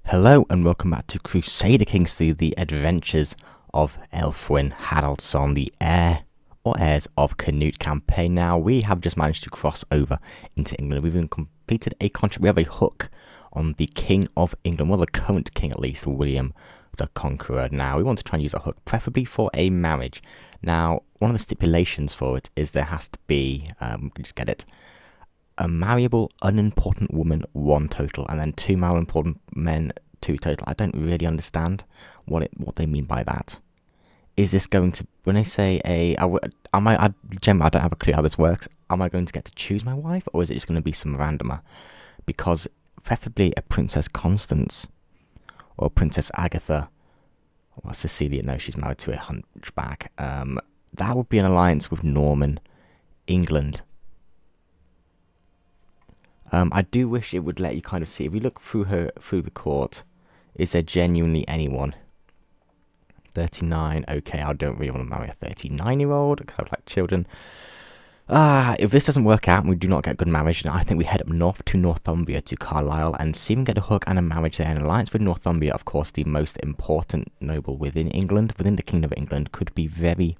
Hello and welcome back to Crusader Kings 3, the adventures of Aelfwine, Haraldson, the heir or heirs of CANUTE campaign. Now, we have just managed to cross over into England. We've even completed a contract. We have a hook on the King of England, well, the current king at least, William the Conqueror. Now, we want to try and use a hook, preferably for a marriage. Now, one of the stipulations for it is there has to be, just get it, a marriable, unimportant woman, 1 total, and then 2 marriable important men, 2 total. I don't really understand what they mean by that. Is this going to, when they say generally I don't have a clue how this works. Am I going to get to choose my wife, or is it just going to be some randomer? Because preferably a Princess Constance or Princess Agatha or Cecilia. No, she's married to a hunchback. That would be an alliance with Norman England. I do wish it would let you kind of see, if you look through the court, is there genuinely anyone? 39, okay, I don't really want to marry a 39-year-old, because I would like children. If this doesn't work out and we do not get good marriage, then I think we head up north to Northumbria, to Carlisle, and see if we can get a hook and a marriage there. An alliance with Northumbria, of course, the most important noble within England, within the Kingdom of England, could be very,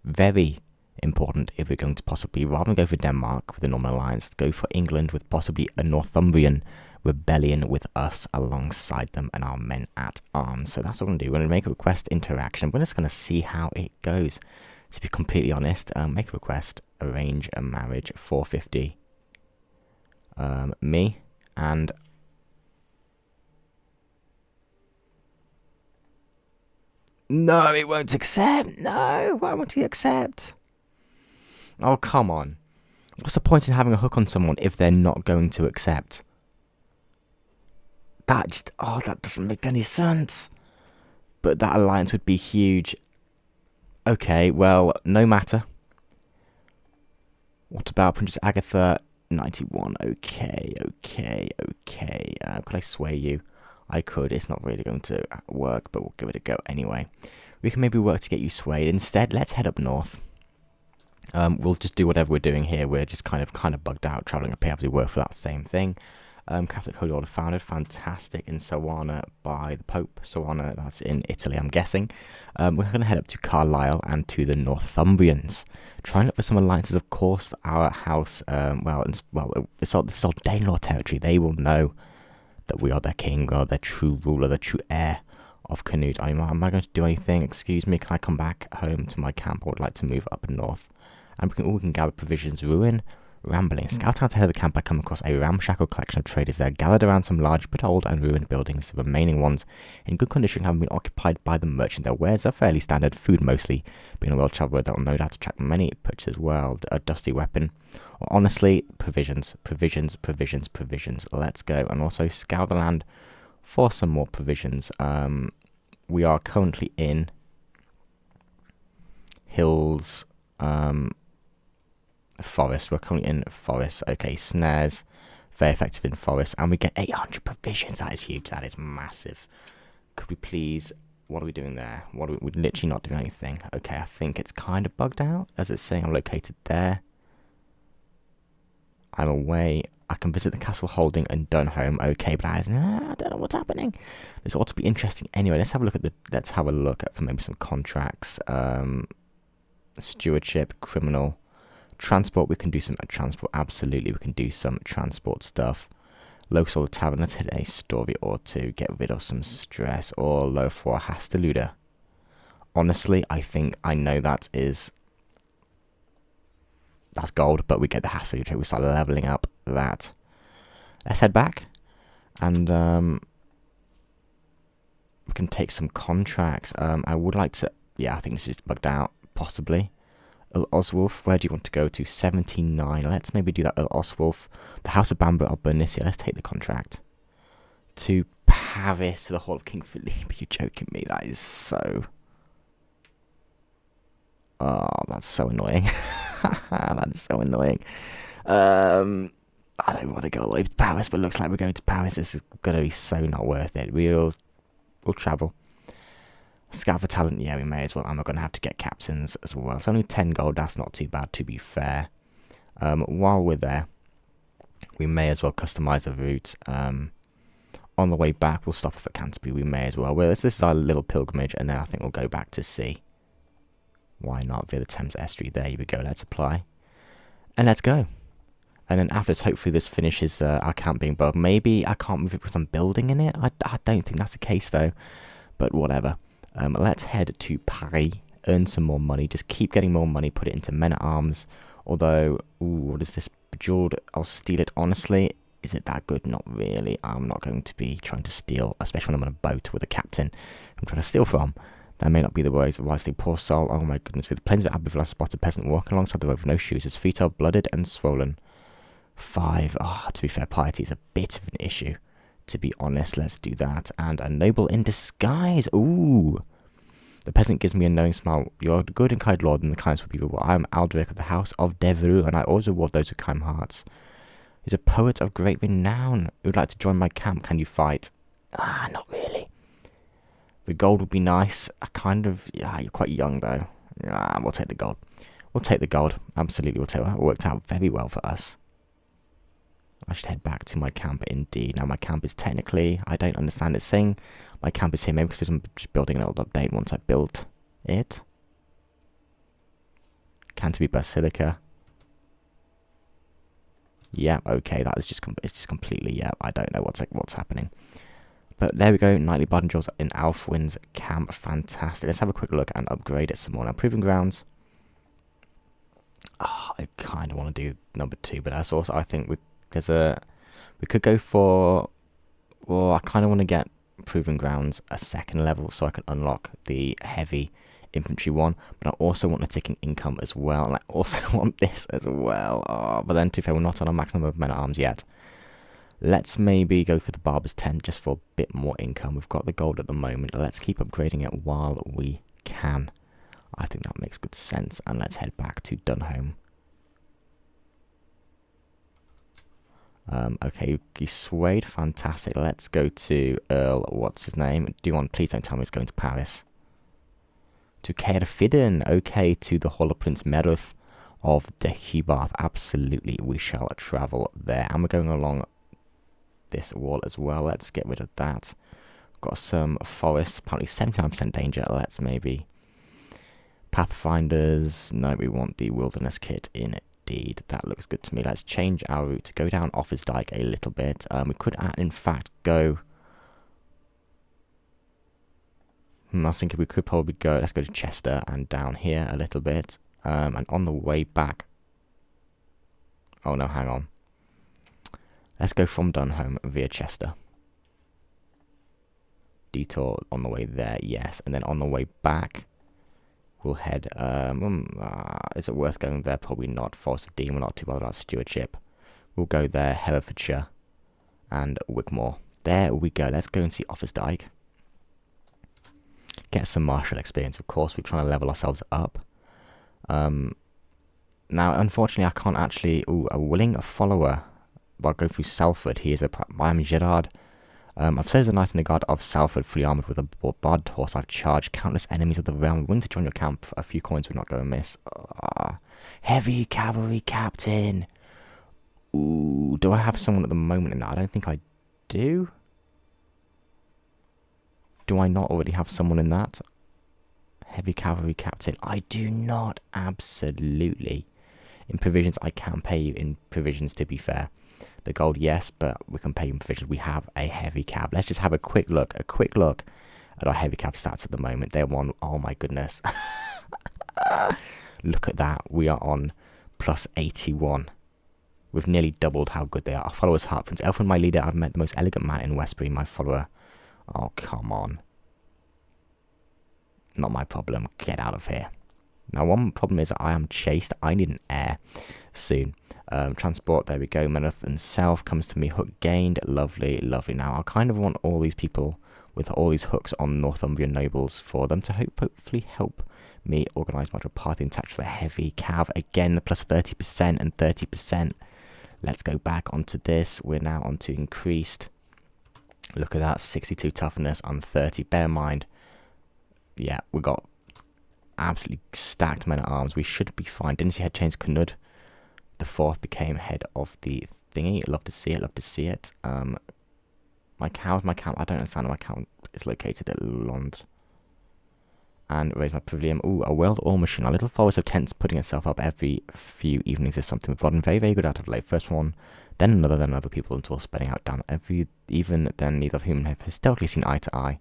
very important if we're going to possibly, rather than go for Denmark with the Norman alliance, go for England with possibly a Northumbrian rebellion with us alongside them and our men at arms. So that's what we're going to do. We're going to make a request interaction. We're just going to see how it goes. To be completely honest, make a request, arrange a marriage, 450. Me and no, it won't accept. No, why won't he accept? Oh, come on. What's the point in having a hook on someone if they're not going to accept? That doesn't make any sense. But that alliance would be huge. Okay, well, no matter. What about Princess Agatha? 91. Okay. Could I sway you? I could. It's not really going to work, but we'll give it a go anyway. We can maybe work to get you swayed. Instead, let's head up north. We'll just do whatever we're doing here. We're just kind of bugged out, travelling up here after we work for that same thing. Catholic Holy Order founded, fantastic, in Sawana by the Pope. Sawana, that's in Italy, I'm guessing. We're going to head up to Carlisle and to the Northumbrians. Trying to look for some alliances, of course. Our house, it's all Danelaw territory. They will know that we are their king, or their true ruler, the true heir of Canute. Am I going to do anything? Excuse me, can I come back home to my camp? I would like to move up north. And we can gather provisions, ruin, rambling. Scout out ahead of the camp, I come across a ramshackle collection of traders there, gathered around some large but old and ruined buildings. The remaining ones, in good condition, have been occupied by the merchant. Their wares are fairly standard, food mostly. Being a well-traveller, they'll no doubt attract many purchases as well. A dusty weapon. Or honestly, provisions. Let's go. And also scour the land for some more provisions. We are currently in hills, forest. We're currently in forest. Okay, snares, very effective in forest, and we get 800 provisions. That is huge. That is massive. Could we please? What are we doing there? We're literally not doing anything. Okay, I think it's kind of bugged out, as it's saying I'm located there. I'm away. I can visit the castle holding and Dunholm. Okay, but I don't know what's happening. This ought to be interesting. Anyway, let's have a look at for maybe some contracts. Stewardship, criminal. Transport, we can do some transport. Absolutely, we can do some transport stuff. Local tavern, let's hit a story or two. Get rid of some stress. Or low for Hasteluda. Honestly, I think I know that's gold, but we get the Hasteluda. We start leveling up that. Let's head back. And we can take some contracts. I would like to... Yeah, I think this is bugged out, possibly. Oswulf, where do you want to go to? 79. Let's maybe do that. Oswulf, the House of Bamboo of Bernicia. Let's take the contract. To Paris, to the Hall of King Philippe. Are you joking me? That is so... Oh, that's so annoying. That is so annoying. I don't want to go all the way to Paris, but it looks like we're going to Paris. This is going to be so not worth it. We'll travel. Scout for talent, yeah, we may as well. And we're going to have to get captains as well. It's only 10 gold, that's not too bad, to be fair. While we're there, we may as well customize the route. on the way back, we'll stop off at Canterbury. We may as well. This is our little pilgrimage, and then I think we'll go back to sea. Why not? Via the Thames Estuary. There you go. Let's apply. And let's go. And then after this, hopefully this finishes our camp being built. Maybe I can't move it because I'm building in it. I don't think that's the case, though. But whatever. Let's head to Paris. Earn some more money. Just keep getting more money. Put it into men-at-arms. Although, ooh, what is this? Bejeweled. I'll steal it, honestly. Is it that good? Not really. I'm not going to be trying to steal, especially when I'm on a boat with a captain I'm trying to steal from. That may not be the wisely. Poor soul. Oh my goodness. With the plains of Abbeville, I spot a peasant walking alongside the road with no shoes. His feet are blooded and swollen. 5. Ah, to be fair, piety is a bit of an issue. To be honest, let's do that. And a noble in disguise. Ooh. The peasant gives me a knowing smile. You're a good and kind lord, and the kindest of people. I am Alderic of the house of Devereux, and I always reward those with kind hearts. He's a poet of great renown who would like to join my camp. Can you fight? Ah, not really. The gold would be nice. Yeah, you're quite young though. Yeah, we'll take the gold. We'll take the gold. Absolutely, we'll take it. It worked out very well for us. I should head back to my camp indeed. Now my camp is technically, I don't understand it saying my camp is here, maybe because I'm just building an old update once I built it. Canterbury Basilica. Yeah, okay, that is it's just completely, yeah, I don't know what's happening. But there we go, Nightly Bard and Jaws in Aelfwine's camp, fantastic. Let's have a quick look and upgrade it some more. Now, Proving Grounds. Oh, I kind of want to do number 2, but that's also, I think we could go for, well, I kind of want to get Proving Grounds a 2nd level so I can unlock the heavy infantry one, but I also want a ticking income as well, and I also want this as well. Oh, but then to be fair, we're not on a max number of men-at-arms yet. Let's maybe go for the Barber's Tent just for a bit more income. We've got the gold at the moment. Let's keep upgrading it while we can. I think that makes good sense, and let's head back to Dunholm. Okay, you swayed, fantastic. Let's go to Earl, what's his name? Please don't tell me he's going to Paris. To Caerphilly, okay, to the Hall of Prince Meruth of Deheubarth. Absolutely, we shall travel there. And we're going along this wall as well. Let's get rid of that. Got some forests, apparently 79% danger. Let's maybe Pathfinders. No, we want the Wilderness Kit indeed. That looks good to me. Let's change our route to go down Offa's Dyke a little bit. We could, in fact, go... I was thinking we could probably go, let's go to Chester and down here a little bit. And on the way back... Oh no, hang on. Let's go from Dunholm via Chester. Detour on the way there, yes. And then on the way back, we'll head... is it worth going there? Probably not. Forest of Dean, we're not too bothered about stewardship. We'll go there, Herefordshire and Wigmore. There we go. Let's go and see Offa's Dyke. Get some martial experience, of course. We're trying to level ourselves up. Now, unfortunately, I can't actually... Ooh, a willing follower. I'll go through Salford. He is I am Gerard. I've served as a knight in the guard of Salford, fully armoured with a barbed horse. I've charged countless enemies of the realm. Willing to join your camp. A few coins would not go amiss. Heavy cavalry captain. Ooh, do I have someone at the moment in that? I don't think I do. Do I not already have someone in that? Heavy cavalry captain. I do not. Absolutely. In provisions, I can pay you in provisions, to be fair. The gold, yes, but we can pay you in provisions. We have a heavy cav. Let's just have a quick look at our heavy cav stats at the moment. They're one, oh my goodness. Look at that. We are on plus 81. We've nearly doubled how good they are. Our followers' heart. Prince Aelfwine, my leader, I've met the most elegant man in Westbury, my follower. Oh, come on. Not my problem. Get out of here. Now, one problem is that I am chased. I need an heir soon. Transport, there we go. Meruth and Self comes to me. Hook gained. Lovely, lovely. Now, I kind of want all these people with all these hooks on Northumbrian nobles for them to hopefully help me organise my party and attach for heavy cav. Again, the plus 30% and 30%. Let's go back onto this. We're now onto increased. Look at that, 62 toughness on 30. Bear in mind, yeah, we got absolutely stacked men-at-arms. We should be fine. Didn't see head change CANUTE. The 4th became head of the thingy. Love to see it, love to see it. My My camp. I don't understand. My camp is located at Lond. And raise my pavilion. Ooh, a world ore machine. A little forest of tents putting itself up every few evenings is something we've gotten very, very good at of late. First one, then another, then other people until spreading out down even then neither of whom have historically seen eye to eye.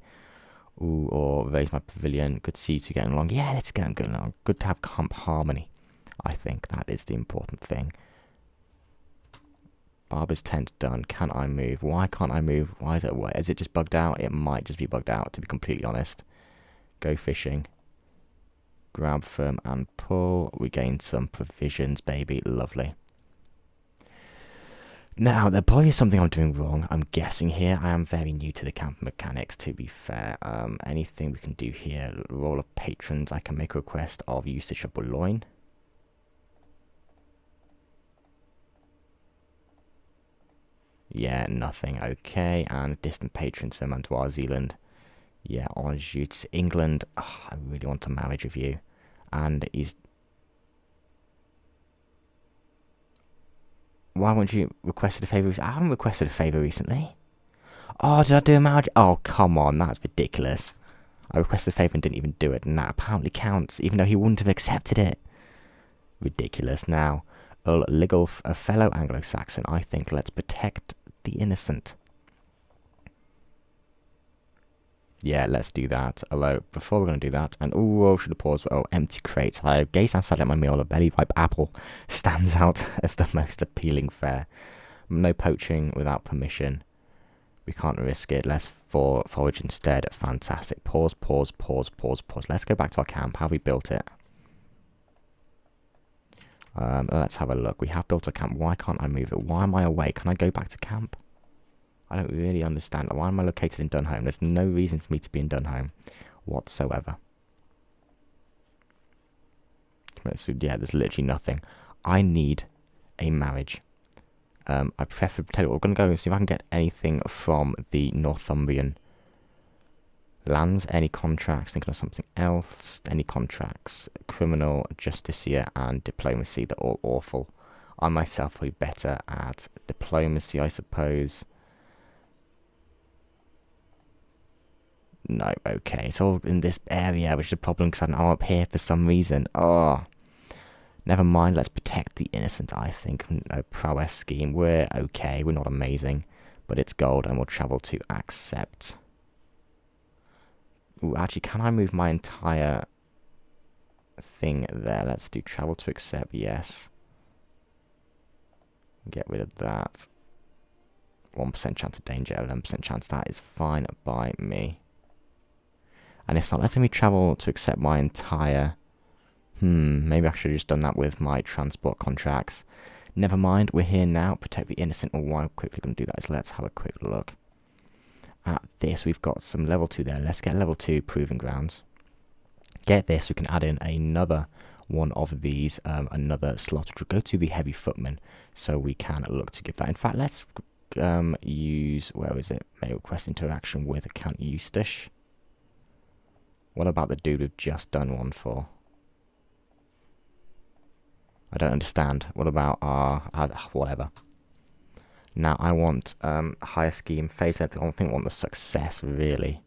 Ooh, or raise my pavilion. Good to see you two getting along. Yeah, let's get them going along. Good to have camp harmony. I think that is the important thing. Barber's tent done. Can I move? Why can't I move? Why is it away? Is it just bugged out? It might just be bugged out, to be completely honest. Go fishing. Grab firm and pull. We gain some provisions, baby. Lovely. Now, there probably is something I'm doing wrong, I'm guessing here. I am very new to the camp mechanics, to be fair. Anything we can do here? Roll of patrons. I can make a request of usage of Boulogne. Yeah, nothing. Okay, and distant patrons from Mantua, Zealand. Yeah, Anjou to England. Oh, I really want to marriage with you. And he's... Why won't you requested a favour? I haven't requested a favour recently. Oh, did I do a marriage? Oh, come on, that's ridiculous. I requested a favour and didn't even do it, and that apparently counts, even though he wouldn't have accepted it. Ridiculous. Now, Earl Ligulf, a fellow Anglo-Saxon, I think let's protect the innocent. Yeah, let's do that. Although, before we're going to do that, and oh, should have paused. Oh, empty crates. I gaze outside at my meal. A belly ripe apple stands out as the most appealing fare. No poaching without permission. We can't risk it. Let's forage instead. Fantastic. Pause. Let's go back to our camp. How have we built it? Let's have a look. We have built a camp. Why can't I move it? Why am I away? Can I go back to camp? I don't really understand. Why am I located in Dunholme? There's no reason for me to be in Dunholme whatsoever. So, yeah, there's literally nothing. I need a marriage. I prefer to tell you what, we're going to go and see if I can get anything from the Northumbrian lands. Any contracts, thinking of something else. Any contracts, criminal, justiciar, and diplomacy. They're all awful. I myself will be better at diplomacy, I suppose. No, okay, it's all in this area, which is a problem because I'm up here for some reason. Oh, never mind, let's protect the innocent, I think. No prowess scheme, we're okay, we're not amazing, but it's gold and we'll travel to accept. Ooh, actually, can I move my entire thing there? Let's do travel to accept, yes. Get rid of that. 1% chance of danger, 11% chance, that is fine by me. And it's not letting me travel to accept my entire... maybe I should have just done that with my transport contracts. Never mind, we're here now. Protect the innocent. Oh, why I'm quickly going to do that is let's have a quick look at this. We've got some level 2 there. Let's get level 2 proving grounds. Get this, we can add in another one of these, another slot, which will go to the heavy footman. So we can look to give that. In fact, let's use... Where is it? May request interaction with Count Eustace. What about the dude we've just done one for? I don't understand. What about our... whatever. Now, I want higher scheme phase. I don't think I want the success, really.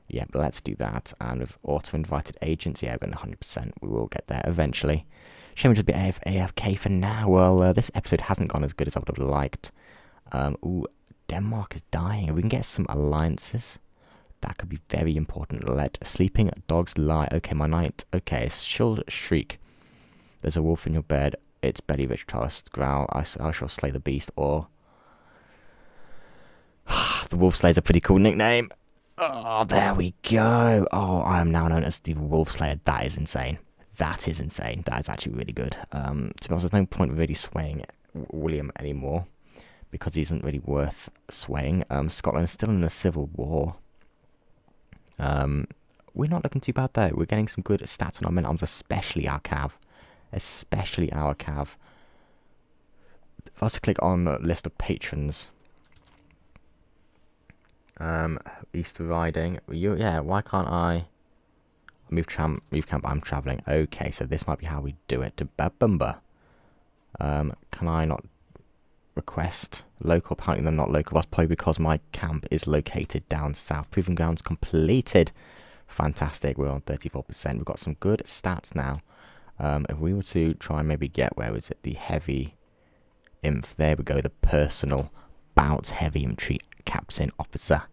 Yeah, but let's do that. And with auto-invited agents, yeah, we're going 100%. We will get there eventually. Shame we just be AFK for now. Well, this episode hasn't gone as good as I would have liked. Ooh, Denmark is dying. We can get some alliances. That could be very important. Let sleeping dogs lie. Okay, my knight. Okay, she'll shriek. There's a wolf in your bed. It's belly rich. Trust growl. I shall slay the beast. Or the wolf slayer's a pretty cool nickname. Oh, there we go. Oh, I am now known as the wolf slayer. That is insane. That is insane. That is actually really good. To be honest, there's no point really swaying William anymore because he isn't really worth swaying. Scotland is still in a civil war. We're not looking too bad though. We're getting some good stats on our men arms, especially our cav. Especially our cav. If I was to click on list of patrons. East Riding. Yeah, why can't I move camp? I'm travelling. Okay, so this might be how we do it. To Babumba. Can I not request local. Apparently they're not local. That's probably because my camp is located down south. Proving grounds completed. Fantastic. We're on 34%. We've got some good stats now. If we were to try and maybe get, where is it? The heavy inf. There we go. The personal bouts heavy infantry captain officer.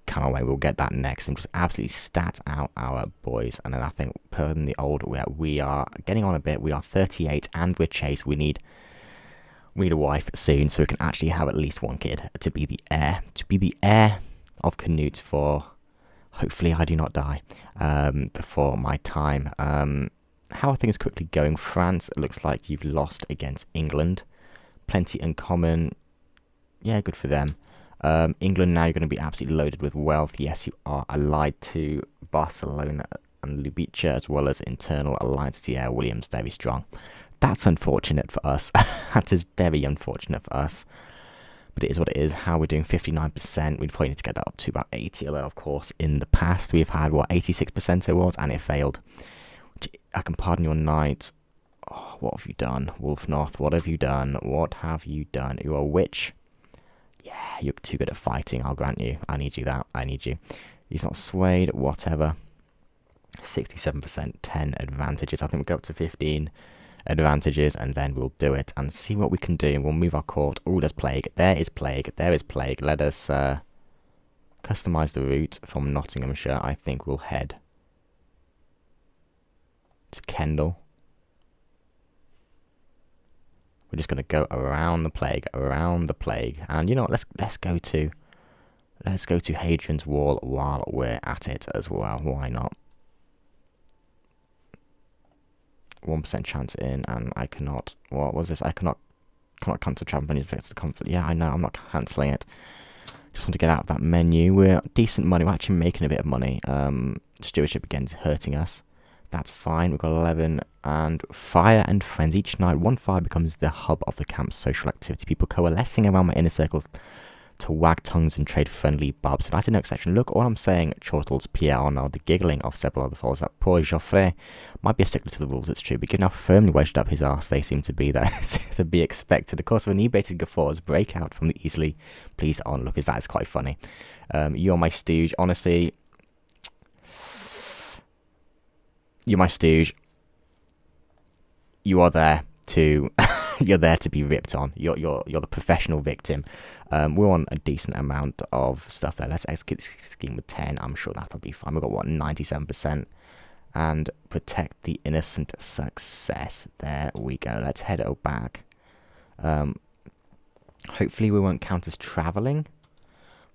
Can't wait. We'll get that next and just absolutely stat out our boys. And then I think per the old, we are getting on a bit. We are 38 and we're chased. We need a wife soon so we can actually have at least one kid to be the heir. To be the heir of Canute for, hopefully I do not die before my time. How are things quickly going? France, it looks like you've lost against England. Plenty in common. Yeah, good for them. England, now you're going to be absolutely loaded with wealth. Yes, you are allied to Barcelona and Lubica, as well as internal alliance to Williams. Very strong. That's unfortunate for us. That is very unfortunate for us. But it is what it is. How we're doing, 59%. We'd probably need to get that up to about 80. Although, of course, in the past, we've had, 86% it was, and it failed. Which, I can pardon your knight. Oh, what have you done? Wolf North, what have you done? What have you done? You're a witch. Yeah, you're too good at fighting, I'll grant you. I need you that. I need you. He's not swayed, whatever. 67%, 10 advantages. I think we'll go up to 15 advantages, and then we'll do it and see what we can do. We'll move our court. Oh, there's plague. There is plague. There is plague. Let us customize the route from Nottinghamshire. I think we'll head to Kendal. We're just going to go around the plague, and you know what? Let's go to Hadrian's Wall while we're at it as well. Why not? 1% chance in, and I cannot. What was this? I cannot cancel travel menus affects the comfort. Yeah, I know. I'm not cancelling it. Just want to get out of that menu. We're decent money. We're actually making a bit of money. Stewardship again is hurting us. That's fine. We've got 11 and fire and friends. Each night, one fire becomes the hub of the camp's social activity. People coalescing around my inner circle to wag tongues and trade friendly barbs. And I did no exception. Look, all I'm saying, chortles Pierre Arnaud, the giggling of several other followers, that poor Geoffrey might be a stickler to the rules, it's true, but given how firmly wedged up his arse they seem to be, that to be expected. Of course, of inebriated guffaws break out from the easily pleased onlookers. That is quite funny. You're my stooge. Honestly, you're my stooge. You are there to you're there to be ripped on. You're the professional victim. We're on a decent amount of stuff there. Let's execute this scheme with 10. I'm sure that'll be fine. We've got 97%. And protect the innocent success. There we go. Let's head back. Hopefully we won't count as traveling.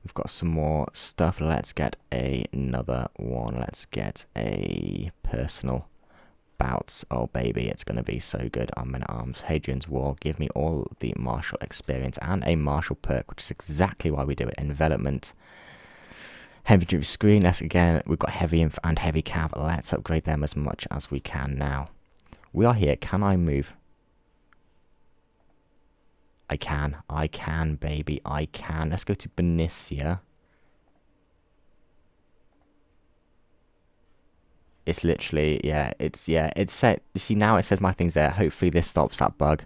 We've got some more stuff. Let's get another one. Let's get a personal bouts. Oh baby, it's going to be so good. I'm men at arms. Hadrian's Wall. Give me all the martial experience and a martial perk, which is exactly why we do it. Envelopment. Heavy screen. Let's again. We've got heavy inf and heavy cav. Let's upgrade them as much as we can now. We are here. Can I move? I can, baby. I can. Let's go to Benicia. It's literally, it's set. You see, now it says my thing's there. Hopefully this stops that bug.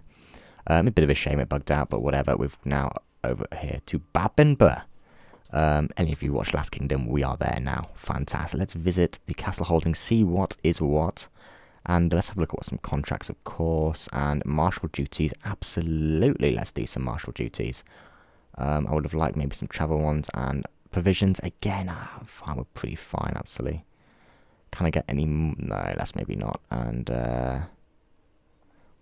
A bit of a shame it bugged out, but whatever. We've now over here to Babinbur. Any of you watch Last Kingdom, we are there now. Fantastic. Let's visit the castle holding, see what is what. And let's have a look at what some contracts, of course, and martial duties. Absolutely, let's do some martial duties. I would have liked maybe some travel ones and provisions. Again, fine, we're pretty fine, absolutely. Can I get any? No, that's maybe not. And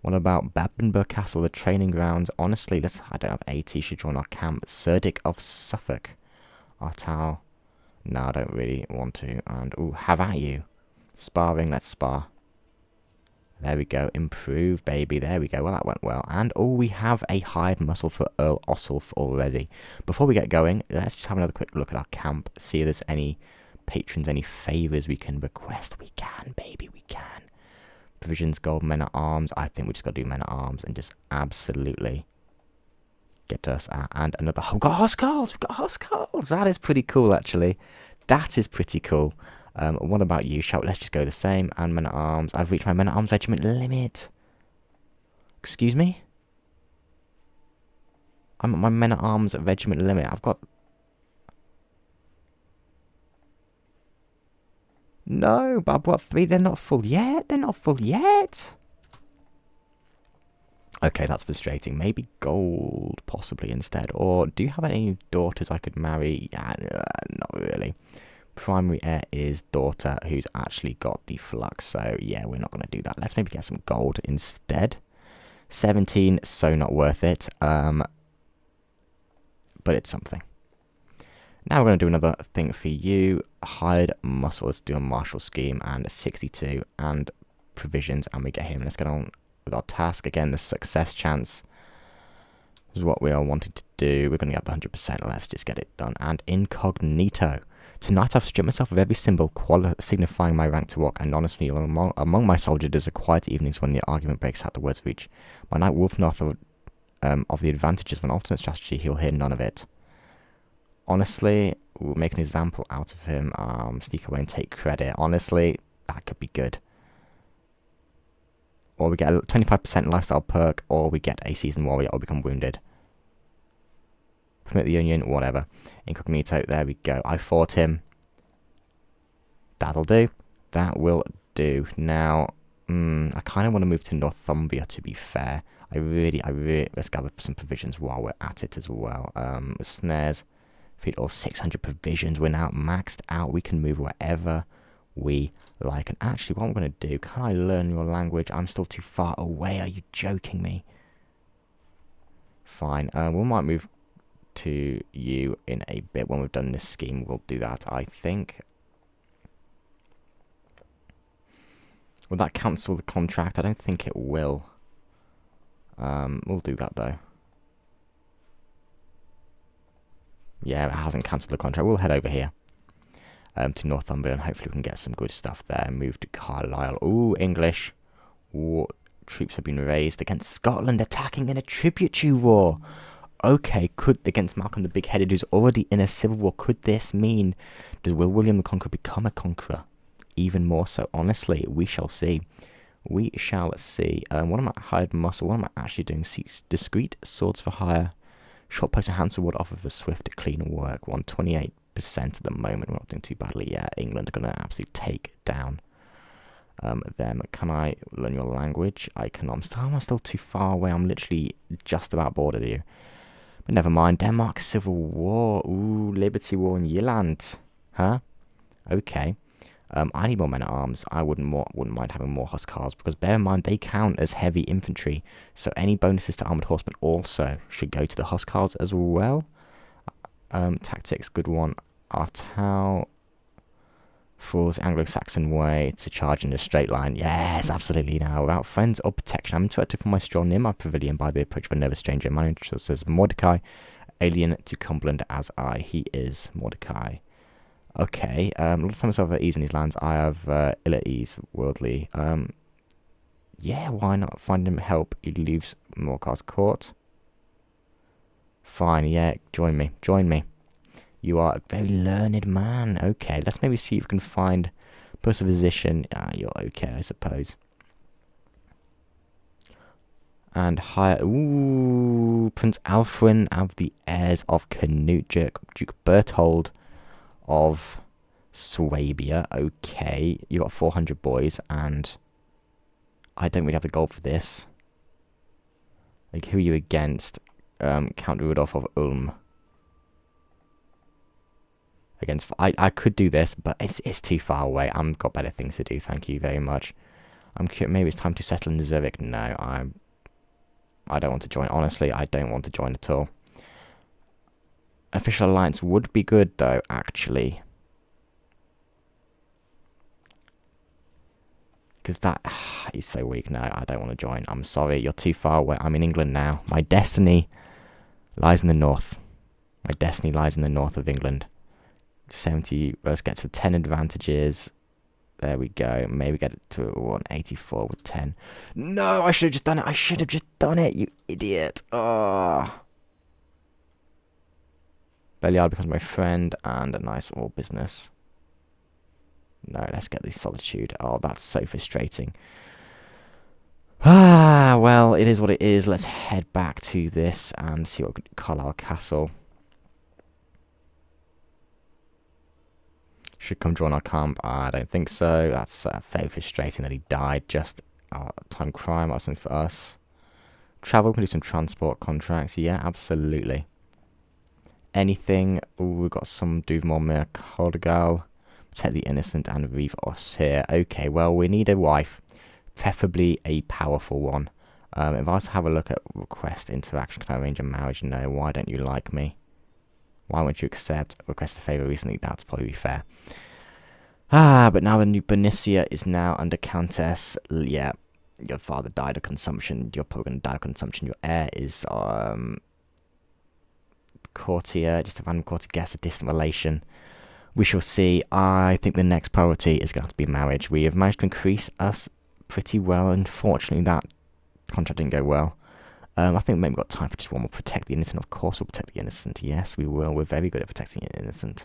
what about Babinbur Castle, the training grounds? Honestly, I don't have 80. Should join our camp. Cerdic of Suffolk. Artau. No, I don't really want to. And have at you. Sparring. Let's spar. There we go. Improve, baby. There we go. Well, that went well. And we have a hired muscle for Earl Ossulf already. Before we get going, let's just have another quick look at our camp. See if there's any patrons, any favours we can request. We can, baby, we can. Provisions, gold, men at arms. I think we just got to do men at arms and just absolutely get us out. And another. Oh, we've got Huskarls. We've got Huskarls. That is pretty cool, actually. That is pretty cool. What about you? Let's just go the same. And men at arms. I've reached my men at arms regiment limit. Excuse me? I'm at my men-at-arms regiment limit. I've got... No, but I've got 3. They're not full yet. They're not full yet. Okay, that's frustrating. Maybe gold, possibly, instead. Or, do you have any daughters I could marry? Yeah, not really. Primary heir is daughter, who's actually got the flux. So, yeah, we're not going to do that. Let's maybe get some gold instead. 17, so not worth it. But it's something. Now we're going to do another thing for you. Hired muscle. Let's do a martial scheme. And 62. And provisions. And we get him. Let's get on with our task. Again, the success chance is what we are wanting to do. We're going to get the 100%. Let's just get it done. And incognito. Tonight I've stripped myself of every symbol signifying my rank to walk, and honestly, among my soldiers there's a quiet evenings when the argument breaks out the words reach. My knight Wolfnoth of the advantages of an alternate strategy, he'll hear none of it. Honestly, we'll make an example out of him, sneak away and take credit. Honestly, that could be good. Or we get a 25% lifestyle perk, or we get a seasoned warrior, or become wounded. Permit the union, whatever. Incognito, there we go. I fought him. That'll do. That will do. Now, I kind of want to move to Northumbria, to be fair. I really, let's gather some provisions while we're at it as well. Snares, feed all 600 provisions. We're now maxed out. We can move wherever we like. And actually, what I'm going to do, can I learn your language? I'm still too far away. Are you joking me? Fine. We might move to you in a bit. When we've done this scheme, we'll do that, I think. Will that cancel the contract? I don't think it will. We'll do that though. Yeah, it hasn't cancelled the contract. We'll head over here to Northumbria, and hopefully we can get some good stuff there. Move to Carlisle. Ooh, English. War troops have been raised against Scotland, attacking in a tributary war. Okay, against Malcolm the Big-Headed, who's already in a civil war, could this mean, will William the Conqueror become a conqueror? Even more so, honestly, we shall see. We shall see. What am I, hired muscle? What am I actually doing? Discreet swords for hire. Short post and hand sword offer for swift, clean work. 128% at the moment. We're not doing too badly yet. England are going to absolutely take down them. Can I learn your language? I cannot. I'm still too far away. I'm literally just about bordered you. But never mind. Denmark Civil War. Ooh, Liberty War in Yeland. Huh? Okay. I need more men-at-arms. I wouldn't mind having more Huskars, because bear in mind, they count as heavy infantry. So any bonuses to armoured horsemen also should go to the Huskars as well. Tactics, good one. Artau falls Anglo-Saxon way to charge in a straight line. Yes, absolutely. Now, without friends or protection, I'm interrupted from my stroll near my pavilion by the approach of a nervous stranger. My name says Mordecai, alien to Cumberland as I. He is Mordecai. Okay, Lord find myself at ease in these lands. I have ill at ease, worldly. Yeah, why not find him help? He leaves Morcar's court. Fine, yeah, join me. You are a very learned man. Okay, let's maybe see if we can find perseveration. You're okay, I suppose. And hire, ooh, Prince Aelfwine of the heirs of Canute, Duke Berthold of Swabia. Okay, you got 400 boys, and I don't really have the gold for this. Like, who are you against? Count Rudolph of Ulm. Against, I could do this, but it's too far away. I've got better things to do. Thank you very much. Maybe it's time to settle in Zurich. No, I don't want to join. Honestly, I don't want to join at all. Official alliance would be good, though, actually. Because that is so weak. No, I don't want to join. I'm sorry, you're too far away. I'm in England now. My destiny lies in the north. My destiny lies in the north of England. 70, let's get to 10 advantages. There we go. Maybe get it to 184 with 10. No, I should have just done it. You idiot. Oh. Belial becomes my friend, and a nice war business. No, let's get this solitude. Oh, that's so frustrating. Ah, well, it is what it is. Let's head back to this and see what Carlisle Castle should come join our camp. I don't think so. That's very frustrating that he died. Just time crime or something for us. Travel, can do some transport contracts. Yeah, absolutely. Anything. Ooh, we've got some Duvmore Cordigal. Protect the innocent and Reeve us here. Okay, well, we need a wife. Preferably a powerful one. If I was to have a look at request interaction, can I arrange a marriage? No. Why don't you like me? Why won't you accept request a favour recently? That's probably fair. But now the new Benicia is now under Countess. Yeah, your father died of consumption. You're probably going to die of consumption. Your heir is courtier, just a random courtier guess, a distant relation. We shall see. I think the next priority is going to be marriage. We have managed to increase us pretty well. Unfortunately, that contract didn't go well. I think maybe we've got time for just one more. Protect the innocent. Of course we'll protect the innocent. Yes, we will. We're very good at protecting the innocent.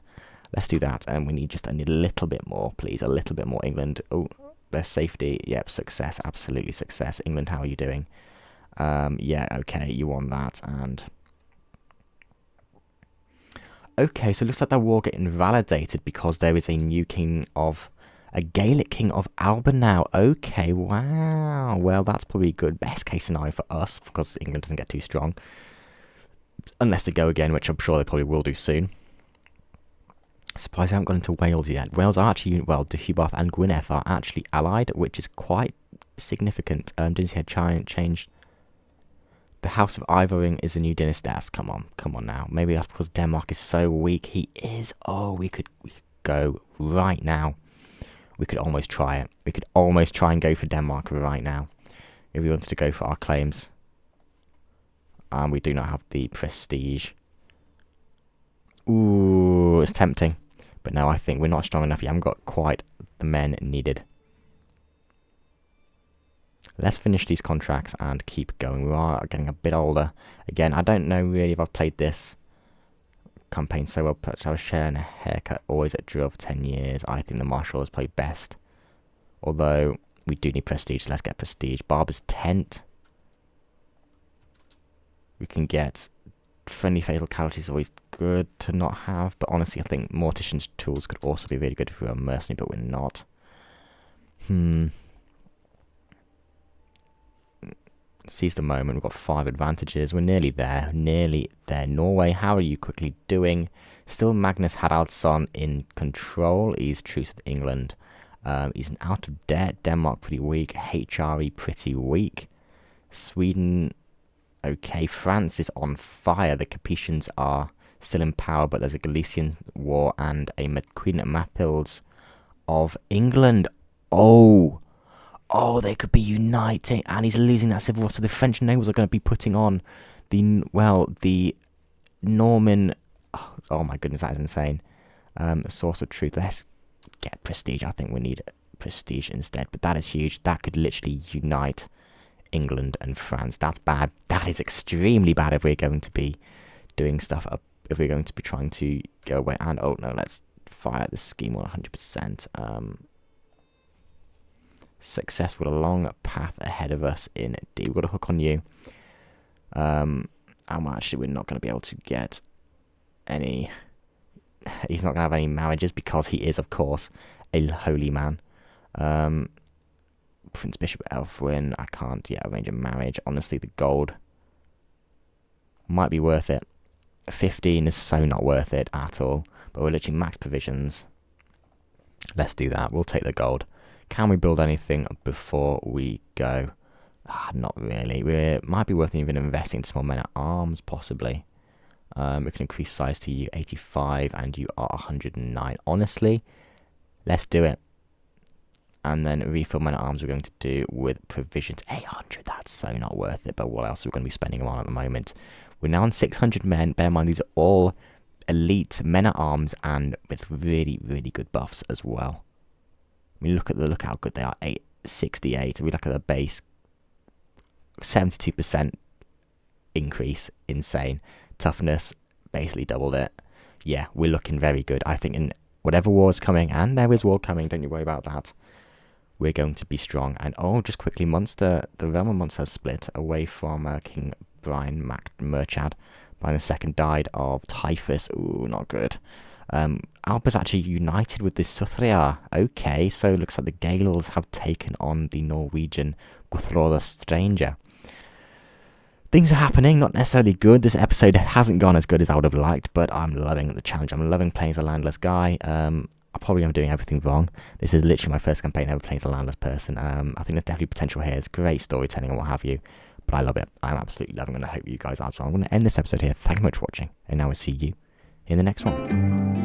Let's do that. And we need a little bit more, please. A little bit more. England. Oh, their safety. Yep, success. Absolutely success. England, how are you doing? Yeah, okay. You won that. And okay, so it looks like that war getting validated because there is a new king of... A Gaelic king of Alba now. Okay, wow. Well, that's probably a good best case scenario for us because England doesn't get too strong. Unless they go again, which I'm sure they probably will do soon. Surprised they haven't gone into Wales yet. Wales are actually... Well, Deheubarth and Gwynedd are actually allied, which is quite significant. Didn't see a change. The House of Ivering is the new dynasty. Come on now. Maybe that's because Denmark is so weak. He is. Oh, we could go right now. We could almost try it. We could almost try and go for Denmark right now. If we wanted to go for our claims. We do not have the prestige. Ooh, it's tempting. But no, I think we're not strong enough. We haven't got quite the men needed. Let's finish these contracts and keep going. We are getting a bit older. Again, I don't know really if I've played this campaign so well, but I was sharing a haircut always at drill for 10 years. I think the martial is probably best. Although, we do need prestige, so let's get prestige. Barber's Tent. We can get friendly fatal casualties, always good to not have. But honestly, I think Mortician's Tools could also be really good if we were a mercenary, but we're not. Seize the moment. We've got 5 advantages. We're nearly there. Nearly there. Norway, how are you quickly doing? Still Magnus Haraldsson in control. He's truce with England. He's out of debt. Denmark pretty weak. HRE pretty weak. Sweden, okay. France is on fire. The Capetians are still in power, but there's a Galician war and a Queen Mathilde of England. Oh, they could be uniting, and he's losing that civil war. So the French nobles are going to be putting on the Norman. Oh my goodness, that is insane. Source of truth. Let's get prestige. I think we need prestige instead, but that is huge. That could literally unite England and France. That's bad. That is extremely bad if we're going to be doing stuff up. If we're going to be trying to go away. And oh no, let's fire the scheme on 100%. Successful, a long path ahead of us indeed. We've got a hook on you. And actually, we're not going to be able to get any... He's not going to have any marriages because he is, of course, a holy man. Prince Bishop Aelfwine, I can't yet arrange a marriage. Honestly, the gold might be worth it. 15 is so not worth it at all. But we're literally max provisions. Let's do that. We'll take the gold. Can we build anything before we go? Not really. It might be worth even investing in small men at arms, possibly. We can increase size to you 85 and you are 109. Honestly, let's do it. And then refill men at arms we're going to do with provisions. 800, that's so not worth it. But what else are we going to be spending them on at the moment? We're now on 600 men. Bear in mind, these are all elite men at arms and with really, really good buffs as well. I mean, look how good they are. 868. We look at the base, 72% increase. Insane. Toughness, basically doubled it. Yeah, we're looking very good. I think in whatever war is coming, and there is war coming, don't you worry about that. we're going to be strong. And oh, just quickly, the realm of monsters has split away from King Brian Merchad. Brian II died of typhus. Ooh, not good. Alba's actually united with the Suthriar. Okay, so it looks like the Gaels have taken on the Norwegian Guthroda Stranger. Things are happening, not necessarily good. This episode hasn't gone as good as I would have liked, but I'm loving the challenge. I'm loving playing as a landless guy. I probably am doing everything wrong. This is literally my first campaign ever playing as a landless person. I think there's definitely potential here. It's great storytelling and what have you, but I love it. I'm absolutely loving it, and I hope you guys are as well. I'm going to end this episode here. Thank you much for watching, and now I'll see you in the next one.